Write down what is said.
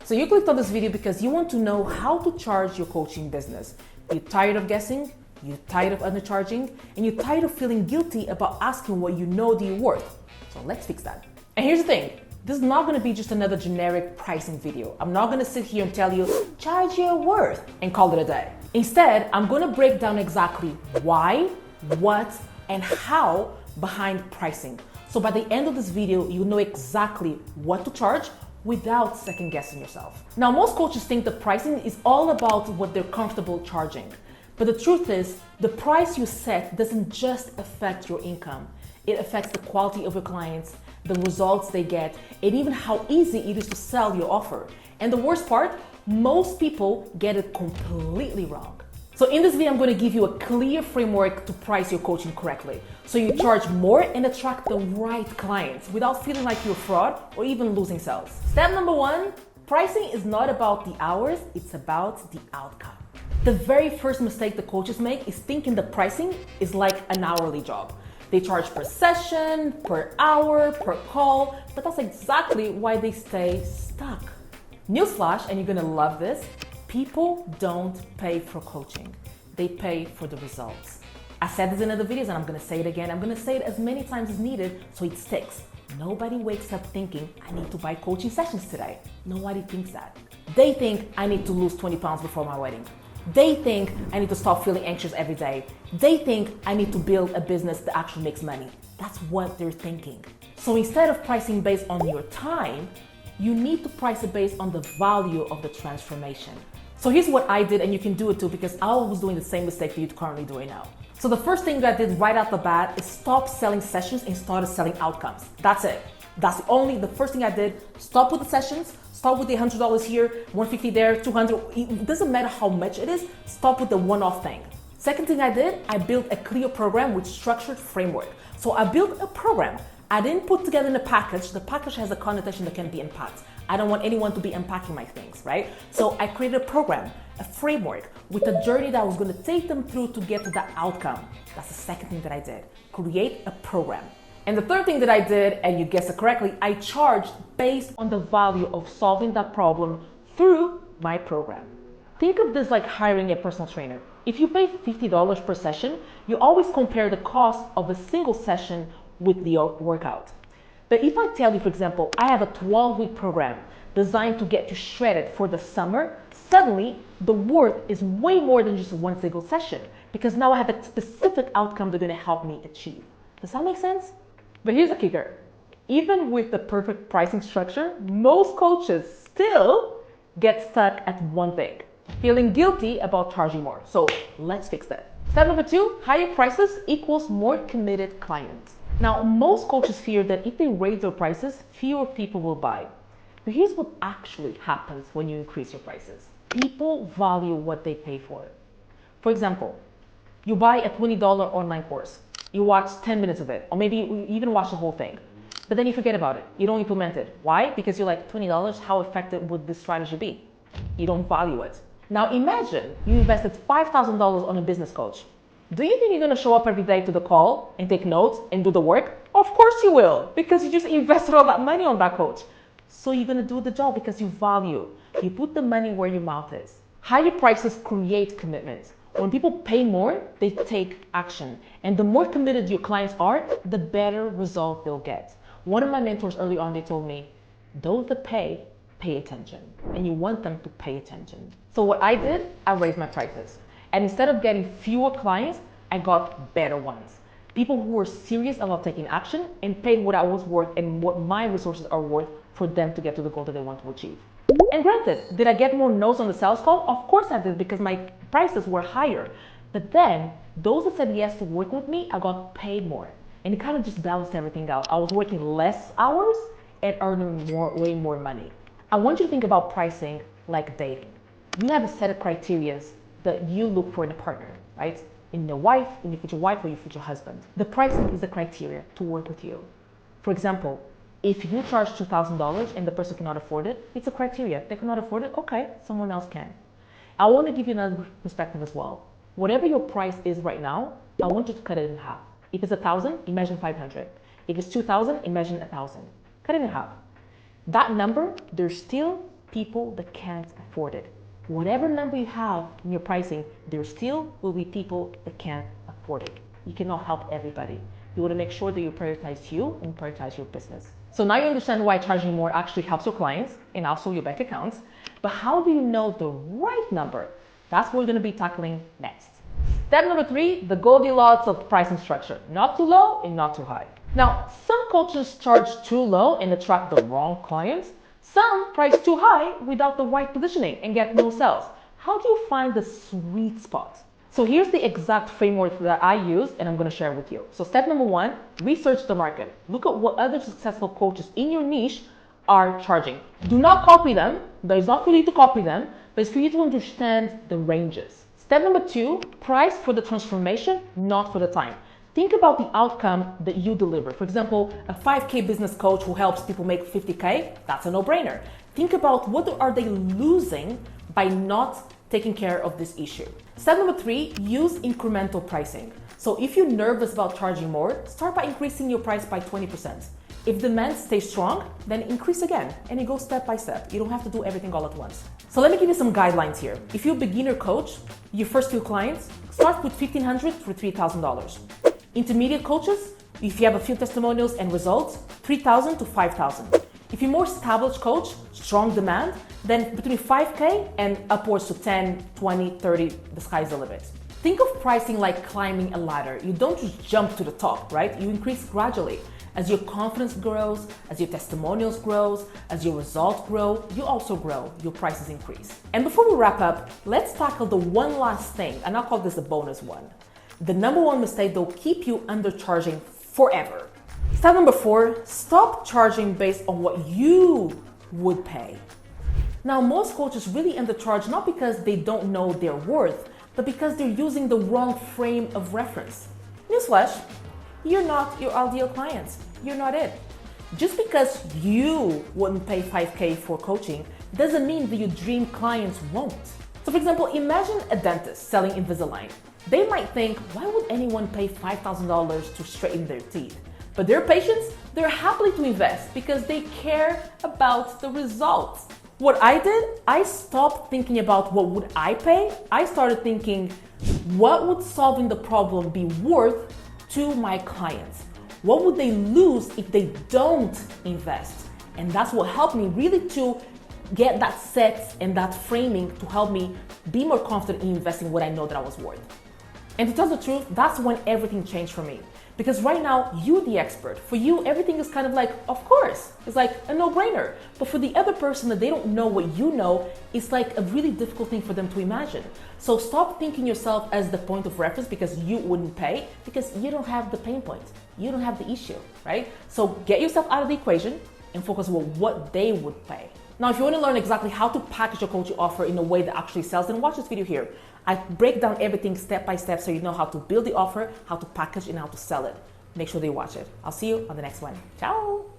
So you clicked on this video because you want to know how to charge your coaching business. You're tired of guessing, you're tired of undercharging, and you're tired of feeling guilty about asking what you know you're worth. So let's fix that. And here's the thing, this is not gonna be just another generic pricing video. I'm not gonna sit here and tell you, charge your worth and call it a day. Instead, I'm gonna break down exactly why, what, and how behind pricing. So by the end of this video, you know exactly what to charge without second guessing yourself. Now, most coaches think that pricing is all about what they're comfortable charging. But the truth is, the price you set doesn't just affect your income. It affects the quality of your clients, the results they get, and even how easy it is to sell your offer. And the worst part, most people get it completely wrong. So in this video, I'm going to give you a clear framework to price your coaching correctly, so you charge more and attract the right clients without feeling like you're a fraud or even losing sales. Step number one, pricing is not about the hours, it's about the outcome. The very first mistake the coaches make is thinking the pricing is like an hourly job. They charge per session, per hour, per call, but that's exactly why they stay stuck. Newsflash, and you're gonna love this, people don't pay for coaching. They pay for the results. I said this in other videos and I'm gonna say it again. I'm gonna say it as many times as needed so it sticks. Nobody wakes up thinking, I need to buy coaching sessions today. Nobody thinks that. They think I need to lose 20 pounds before my wedding. They think I need to stop feeling anxious every day. They think I need to build a business that actually makes money. That's what they're thinking. So instead of pricing based on your time, you need to price it based on the value of the transformation. So here's what I did, and you can do it too, because I was doing the same mistake that you're currently doing now. So the first thing that I did right out the bat is stop selling sessions and started selling outcomes. That's it. That's the first thing I did. Stop with the sessions, start with the $100 here, $150 there, $200. It doesn't matter how much it is, stop with the one-off thing. Second thing I did, I built a clear program with structured framework. So I built a program. I didn't put together in a package. The package has a connotation that can be unpacked. I don't want anyone to be unpacking my things, right? So I created a program, a framework with a journey that I was going to take them through to get to that outcome. That's the second thing that I did, create a program. And the third thing that I did, and you guessed it correctly, I charged based on the value of solving that problem through my program. Think of this like hiring a personal trainer. If you pay $50 per session, you always compare the cost of a single session with the workout. But if I tell you, for example, I have a 12-week program designed to get you shredded for the summer, suddenly the worth is way more than just one single session, because now I have a specific outcome that's going to help me achieve. Does that make sense? But here's the kicker. Even with the perfect pricing structure, most coaches still get stuck at one thing, feeling guilty about charging more. So let's fix that. Step number two, higher prices equals more committed clients. Now, most coaches fear that if they raise their prices, fewer people will buy. But here's what actually happens when you increase your prices. People value what they pay for. For example, you buy a $20 online course. You watch 10 minutes of it, or maybe you even watch the whole thing. But then you forget about it. You don't implement it. Why? Because you're like, $20, how effective would this strategy be? You don't value it. Now imagine you invested $5,000 on a business coach. Do you think you're going to show up every day to the call and take notes and do the work? Of course you will, because you just invested all that money on that coach. So you're going to do the job because you value. You put the money where your mouth is. Higher prices create commitment. When people pay more, they take action. And the more committed your clients are, the better result they'll get. One of my mentors early on, they told me, those that pay attention. And you want them to pay attention. So what I did, I raised my prices. And instead of getting fewer clients, I got better ones. People who were serious about taking action and paying what I was worth and what my resources are worth for them to get to the goal that they want to achieve. And granted, did I get more no's on the sales call? Of course I did, because my prices were higher. But then, those that said yes to work with me, I got paid more. And it kind of just balanced everything out. I was working less hours and earning way more money. I want you to think about pricing like dating. You have a set of criteria that you look for in a partner, right? In your wife, in your future wife, or your future husband. The pricing is the criteria to work with you. For example, if you charge $2,000 and the person cannot afford it, it's a criteria. They cannot afford it, okay, someone else can. I want to give you another perspective as well. Whatever your price is right now, I want you to cut it in half. If it's 1,000, imagine 500. If it's 2,000, imagine 1,000. Cut it in half. That number, there's still people that can't afford it. Whatever number you have in your pricing, there still will be people that can't afford it. You cannot help everybody. You want to make sure that you prioritize you and prioritize your business. So now you understand why charging more actually helps your clients and also your bank accounts. But how do you know the right number? That's what we're going to be tackling next. Step number 3, the Goldilocks of pricing structure. Not too low and not too high. Now, some coaches charge too low and attract the wrong clients. Some price too high without the right positioning and get no sales. How do you find the sweet spot? So here's the exact framework that I use and I'm going to share with you. So step number 1, research the market. Look at what other successful coaches in your niche are charging. Do not copy them. It's not for you to copy them, but it's for you to understand the ranges. Step number 2, price for the transformation, not for the time. Think about the outcome that you deliver. For example, a 5K business coach who helps people make 50K, that's a no-brainer. Think about what are they losing by not taking care of this issue. Step number 3, use incremental pricing. So if you're nervous about charging more, start by increasing your price by 20%. If demand stays strong, then increase again, and you go step by step. You don't have to do everything all at once. So let me give you some guidelines here. If you're a beginner coach, your first few clients, start with $1,500 to $3,000. Intermediate coaches, if you have a few testimonials and results, $3,000 to $5,000. If you're more established coach, strong demand, then between 5K and upwards to 10, 20, 30, the sky's the limit. Think of pricing like climbing a ladder. You don't just jump to the top, right? You increase gradually. As your confidence grows, as your testimonials grows, as your results grow, you also grow, your prices increase. And before we wrap up, let's tackle the one last thing, and I'll call this the bonus one. The number one mistake that will keep you undercharging forever. Step number 4, stop charging based on what you would pay. Now, most coaches really undercharge not because they don't know their worth, but because they're using the wrong frame of reference. Newsflash, you're not your ideal client. You're not it. Just because you wouldn't pay 5K for coaching doesn't mean that your dream clients won't. So for example, imagine a dentist selling Invisalign. They might think, why would anyone pay $5,000 to straighten their teeth? But their patients, they're happy to invest because they care about the results. What I did, I stopped thinking about what would I pay. I started thinking, what would solving the problem be worth to my clients? What would they lose if they don't invest? And that's what helped me really to get that set and that framing to help me be more confident in investing what I know that I was worth. And to tell the truth, that's when everything changed for me. Because right now, you're the expert. For you, everything is kind of like, of course. It's like a no-brainer. But for the other person that they don't know what you know, it's like a really difficult thing for them to imagine. So stop thinking yourself as the point of reference because you wouldn't pay, because you don't have the pain point. You don't have the issue, right? So get yourself out of the equation and focus on what they would pay. Now, if you want to learn exactly how to package your coaching offer in a way that actually sells, then watch this video here. I break down everything step by step so you know how to build the offer, how to package, and how to sell it. Make sure that you watch it. I'll see you on the next one. Ciao!